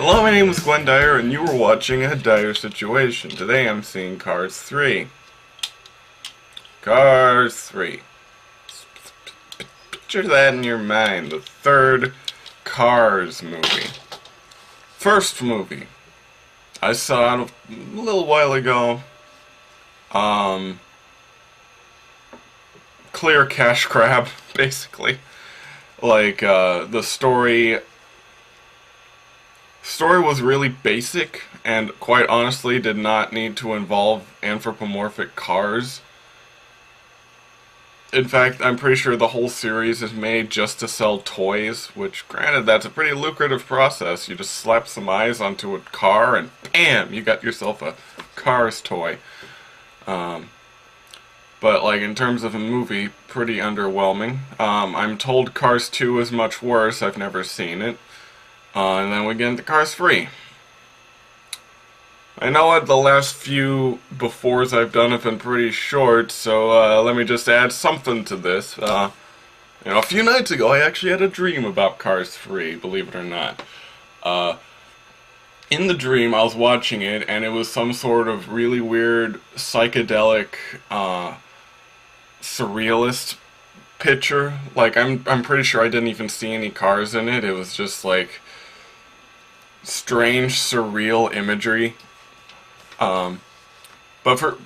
Hello, my name is Glenn Dyer, and you are watching a Dyer-Situation. Today I'm seeing Cars 3. Cars 3. Picture that in your mind. The third Cars movie. First movie. I saw it a little while ago. Clear cash grab, basically. Like, the story was really basic, and quite honestly did not need to involve anthropomorphic cars. In fact, I'm pretty sure the whole series is made just to sell toys, which, granted, that's a pretty lucrative process. You just slap some eyes onto a car and bam, you got yourself a Cars toy. But, like, in terms of a movie, pretty underwhelming. I'm told Cars 2 is much worse. I've never seen it. And then we get into Cars 3. I know the last few befores I've done have been pretty short, so let me just add something to this. A few nights ago I actually had a dream about Cars 3, believe it or not. In the dream I was watching it, and it was some sort of really weird, psychedelic, surrealist picture. Like, I'm pretty sure I didn't even see any cars in it. It was just like strange, surreal imagery. But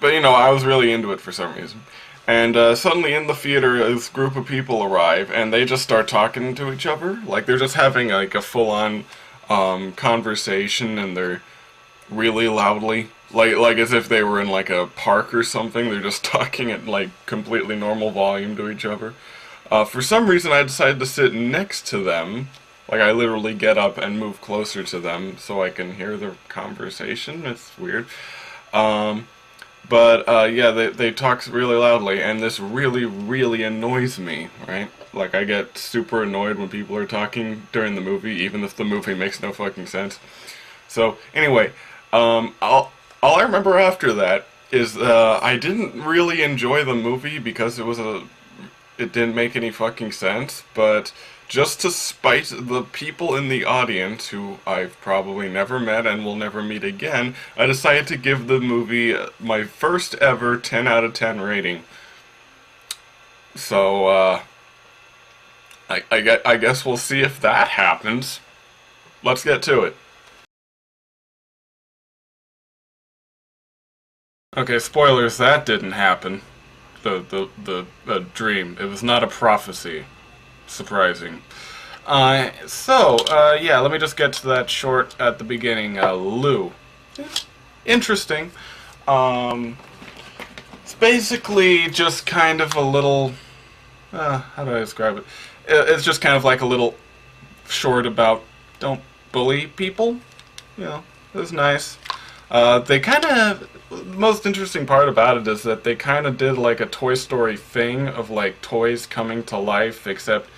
you know, I was really into it for some reason. And suddenly in the theater, this group of people arrive, and they just start talking to each other. Like, they're just having like a full-on conversation, and they're really loudly, like as if they were in like a park or something. They're just talking at like completely normal volume to each other. For some reason, I decided to sit next to them. Like, I literally get up and move closer to them so I can hear their conversation. It's weird. Yeah, they talk really loudly, and this really, really annoys me, right? Like, I get super annoyed when people are talking during the movie, even if the movie makes no fucking sense. So, anyway, all I remember after that is I didn't really enjoy the movie because it didn't make any fucking sense, but just to spite the people in the audience, who I've probably never met and will never meet again, I decided to give the movie my first ever 10 out of 10 rating. So, I guess we'll see if that happens. Let's get to it. Okay, spoilers, that didn't happen. The dream. It was not a prophecy. Surprising. Yeah, let me just get to that short at the beginning. Lou. Interesting. It's basically just kind of a little... how do I describe it? It's just kind of like a little short about don't bully people. You know, it was nice. They kind of... The most interesting part about it is that they kind of did like a Toy Story thing of like toys coming to life, except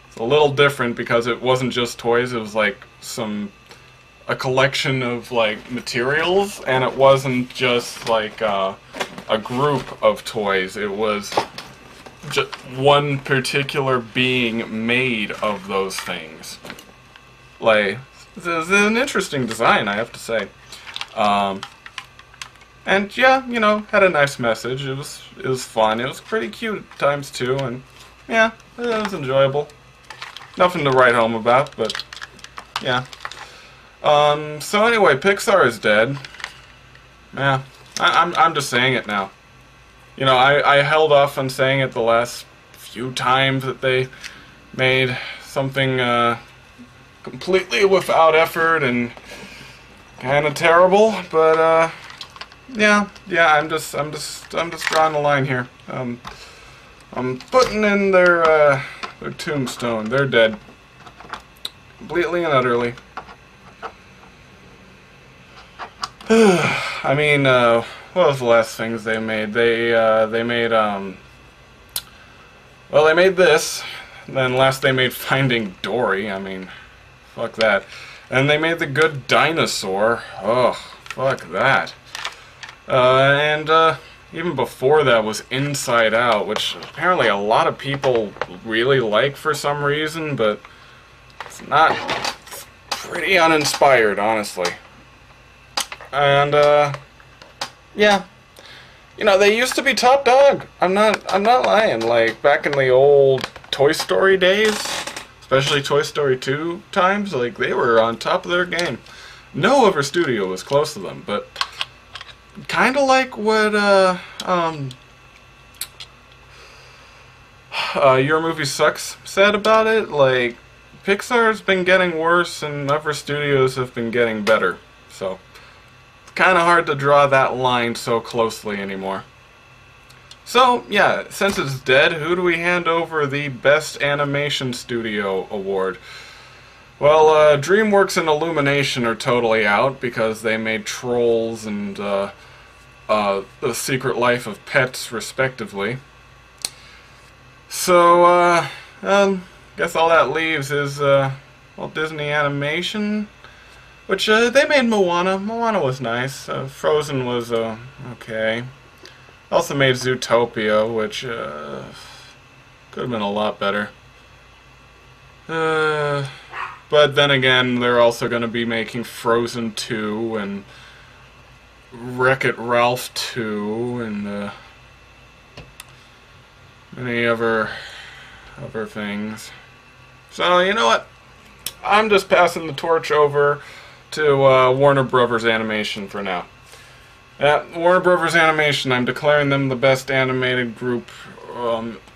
it's a little different because it wasn't just toys, it was like a collection of like materials, and it wasn't just like a group of toys, it was just one particular being made of those things. Like, it's an interesting design, I have to say. And yeah, you know, had a nice message. It was fun. It was pretty cute at times too, and yeah, it was enjoyable. Nothing to write home about, but yeah. So anyway, Pixar is dead. Yeah, I'm just saying it now. You know, I held off on saying it the last few times that they made something completely without effort and kind of terrible, but yeah, I'm just drawing the line here. I'm putting in their tombstone. They're dead, completely and utterly. I mean, what was the last things they made? They made well, they made this. Then last they made Finding Dory. I mean, fuck that. And they made The Good Dinosaur. Oh, fuck that. Even before that was Inside Out, which apparently a lot of people really like for some reason, but it's not pretty uninspired, honestly. And yeah, you know, they used to be top dog. I'm not lying. Like back in the old Toy Story days, especially Toy Story 2 times, like they were on top of their game. No other studio was close to them, but kind of like what Your Movie Sucks said about it. Like Pixar's been getting worse, and other studios have been getting better. So it's kind of hard to draw that line so closely anymore. So, yeah, since it's dead, who do we hand over the Best Animation Studio award? Well, DreamWorks and Illumination are totally out because they made Trolls and The Secret Life of Pets, respectively. So, guess all that leaves is, Walt Disney Animation, which, they made Moana. Moana was nice. Frozen was, okay. Also made Zootopia, which, could have been a lot better. But then again, they're also going to be making Frozen 2 and Wreck-It Ralph 2 and, many other things. So, you know what? I'm just passing the torch over to Warner Brothers Animation for now. Warner Brothers Animation, I'm declaring them the best animated group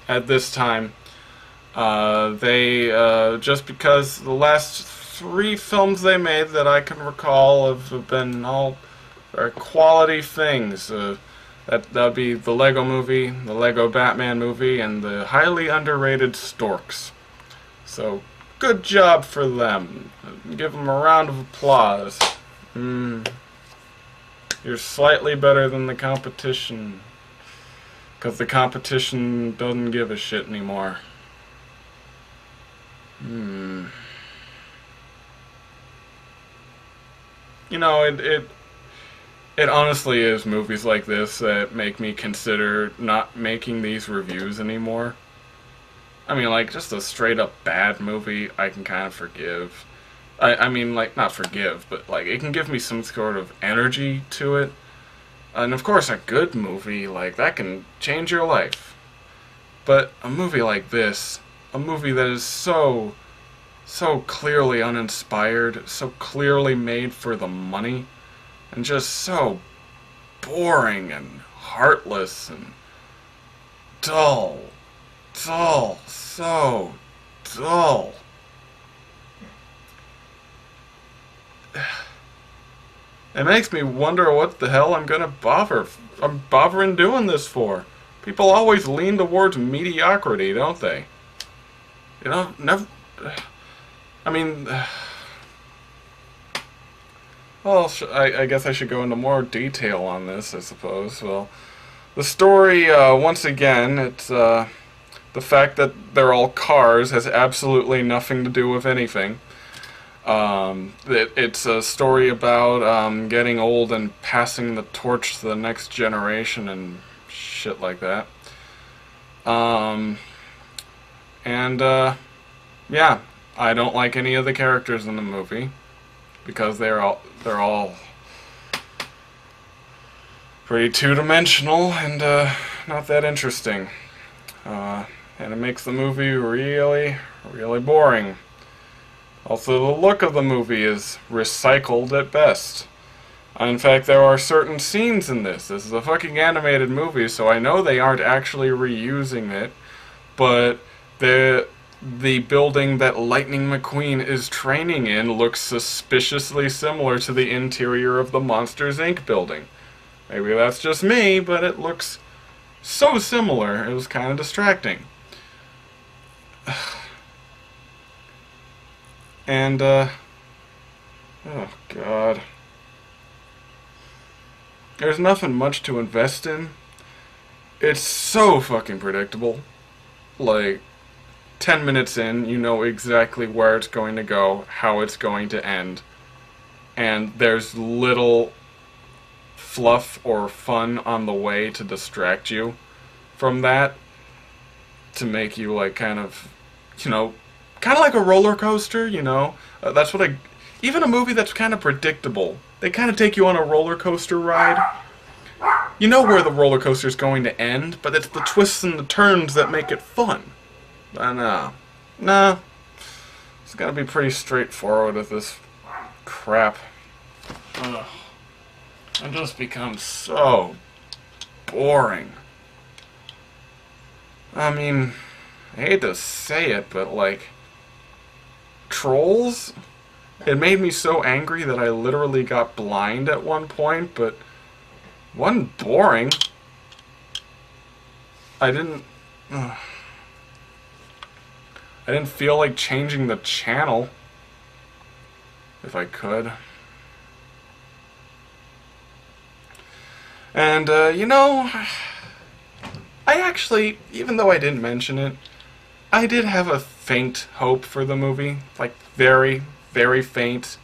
at this time. They, just because the last 3 films they made that I can recall have been all very quality things. That'd be the Lego Movie, the Lego Batman movie, and the highly underrated Storks. So, good job for them. Give them a round of applause. You're slightly better than the competition. Because the competition doesn't give a shit anymore. You know, it honestly is movies like this that make me consider not making these reviews anymore. I mean, like, just a straight up bad movie, I can kind of forgive. I mean, like, not forgive, but, like, it can give me some sort of energy to it. And, of course, a good movie, like, that can change your life. But a movie like this, a movie that is so clearly uninspired, so clearly made for the money, and just so boring and heartless and dull, so dull. It makes me wonder what the hell I'm bothering doing this for. People always lean towards mediocrity, don't they? You know, never. I mean, well, I guess I should go into more detail on this, I suppose. Well, the story, once again, it's the fact that they're all cars has absolutely nothing to do with anything. It's a story about getting old and passing the torch to the next generation and shit like that. Yeah, I don't like any of the characters in the movie because they're all pretty two-dimensional and not that interesting. And it makes the movie really, really boring. Also, the look of the movie is recycled at best. In fact, there are certain scenes in this. This is a fucking animated movie, so I know they aren't actually reusing it, but the building that Lightning McQueen is training in looks suspiciously similar to the interior of the Monsters, Inc. building. Maybe that's just me, but it looks so similar, it was kind of distracting. And, oh god. There's nothing much to invest in. It's so fucking predictable. Like, 10 minutes in, you know exactly where it's going to go, how it's going to end. And there's little fluff or fun on the way to distract you from that. To make you, like, kind of, you know, kind of like a roller coaster, you know? That's what even a movie that's kind of predictable. They kind of take you on a roller coaster ride. You know where the roller coaster is going to end, but it's the twists and the turns that make it fun. Nah. It's gotta be pretty straightforward with this crap. Ugh. It just becomes so boring. I mean, I hate to say it, but like, Trolls? It made me so angry that I literally got blind at one point, but wasn't boring. I didn't feel like changing the channel if I could. And, you know, I actually, even though I didn't mention it, I did have a faint hope for the movie. Like, very, very faint.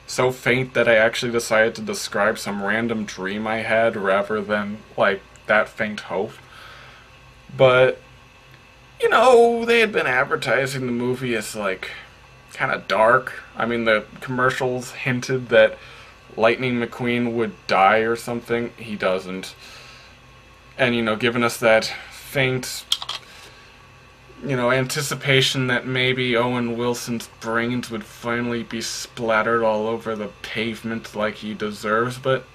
So faint that I actually decided to describe some random dream I had rather than, like, that faint hope. But, you know, they had been advertising the movie as, like, kind of dark. I mean, the commercials hinted that Lightning McQueen would die or something. He doesn't. And, you know, giving us that faint, you know, anticipation that maybe Owen Wilson's brains would finally be splattered all over the pavement like he deserves, but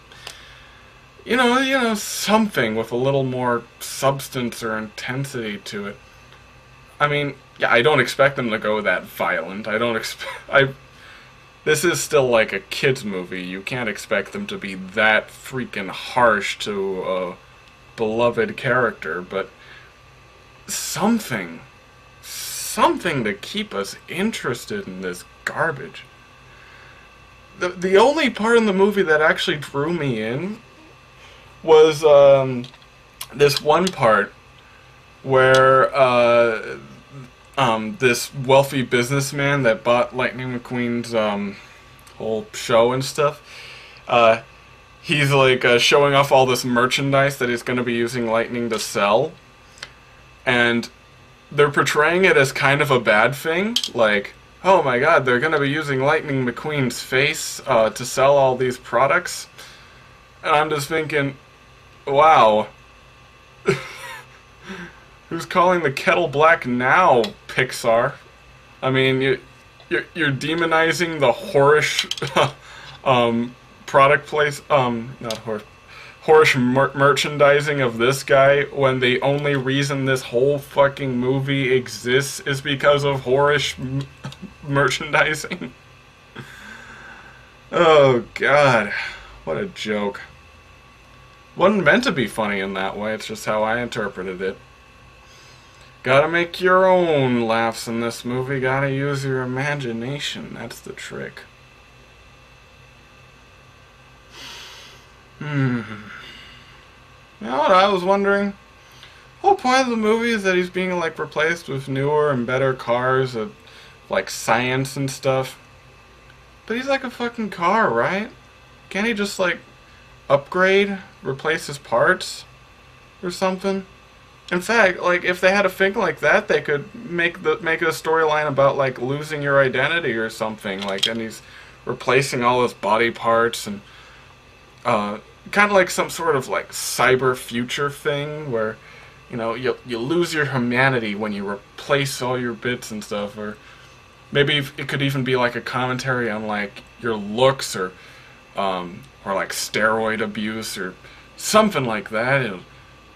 you know, something with a little more substance or intensity to it. I mean, yeah, I don't expect them to go that violent. This is still like a kid's movie. You can't expect them to be that freaking harsh to a beloved character, but something to keep us interested in this garbage. The only part in the movie that actually drew me in was this one part where this wealthy businessman that bought Lightning McQueen's whole show and stuff, he's like showing off all this merchandise that he's going to be using Lightning to sell, and they're portraying it as kind of a bad thing, like, oh my god, they're going to be using Lightning McQueen's face to sell all these products. And I'm just thinking, wow, who's calling the kettle black now, Pixar? I mean, you're demonizing the whorish product place, not whorish, merchandising of this guy when the only reason this whole fucking movie exists is because of whorish merchandising. Oh god, what a joke. Wasn't meant to be funny in that way, it's just how I interpreted it. Gotta make your own laughs in this movie, gotta use your imagination, that's the trick. You know what I was wondering? The whole point of the movie is that he's being like replaced with newer and better cars, like science and stuff. But he's like a fucking car, right? Can't he just like upgrade, replace his parts, or something? In fact, like if they had a thing like that, they could make a storyline about like losing your identity or something. Like, and he's replacing all his body parts and kind of like some sort of like cyber future thing where, you know, you lose your humanity when you replace all your bits and stuff, or maybe it could even be like a commentary on like your looks or like steroid abuse or something like that. It'll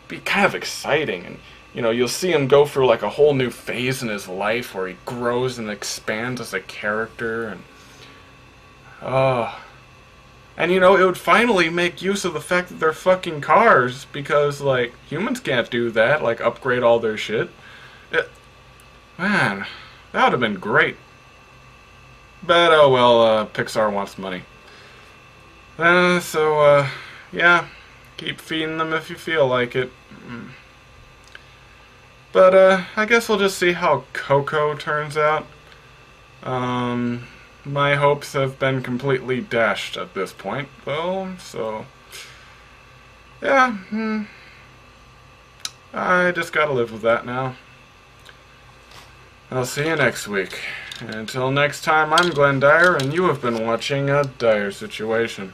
be kind of exciting, and you know, you'll see him go through like a whole new phase in his life where he grows and expands as a character, and and you know, it would finally make use of the fact that they're fucking cars, because like humans can't do that, like upgrade all their shit. Man, that would have been great. But oh well, Pixar wants money. So yeah, keep feeding them if you feel like it. But I guess we'll just see how Coco turns out. My hopes have been completely dashed at this point, though, so yeah, I just gotta live with that now. I'll see you next week. Until next time, I'm Glenn Dyer, and you have been watching a Dyer Situation.